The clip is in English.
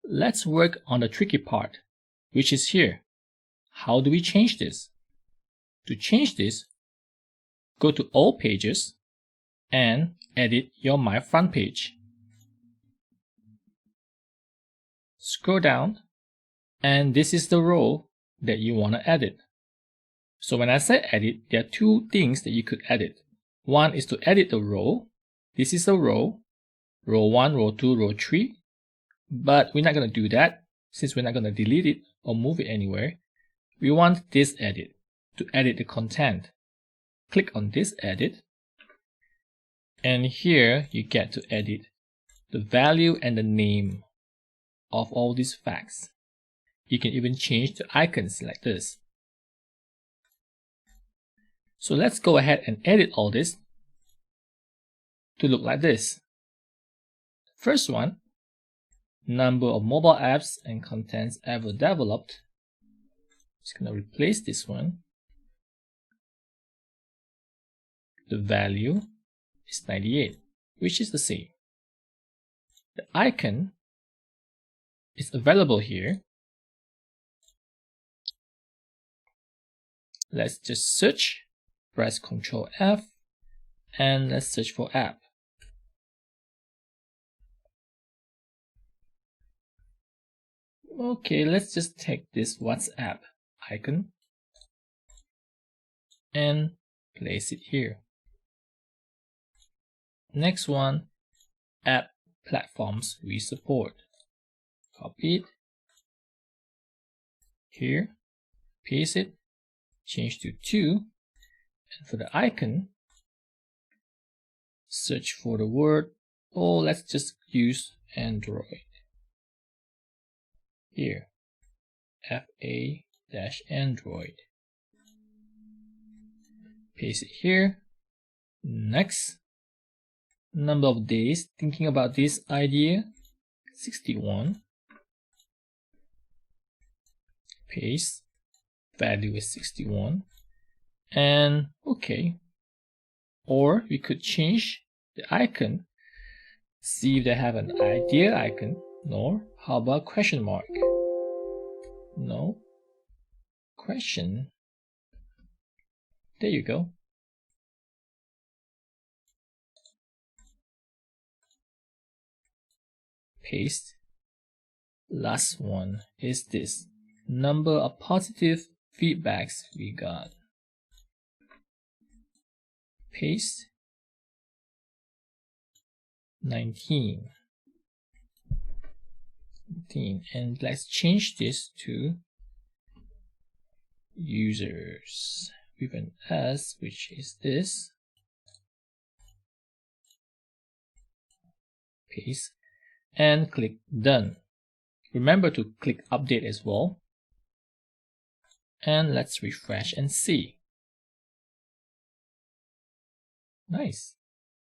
Let's work on the tricky part, which is here. How do we change this? To change this, go to All Pages and edit your My Front Page. Scroll down, and this is the row that you want to edit. So when I say edit, there are two things that you could edit. One is to edit the row. This is a row 1, row 2, row 3. But we're not going to do that since we're not going to delete it or move it anywhere. We want this edit to edit the content. Click on this edit, and here you get to edit the value and the name of all these facts. You can even change the icons like this. So let's go ahead and edit all this to look like this. First one, number of mobile apps and contents ever developed. Just going to replace this one. The value is 98, which is the same. The icon is available here. Let's just search, press Ctrl F, and let's search for app. Okay, let's just take this WhatsApp icon and place it here. Next one, app platforms we support. Copy it here, paste it, change to 2, and for the icon, search for the word, or let's just use Android. Here, FA-Android. Paste it here. Next, number of days thinking about this idea, 61. Paste, value is 61. And okay. Or we could change the icon, see if they have an idea icon. No. How about question mark? No. Question. There you go. Paste. Last one is this. Number of positive feedbacks we got. Paste. 19. And let's change this to users with an S, which is this. Paste and click done. Remember to click update as well. And let's refresh and see. Nice.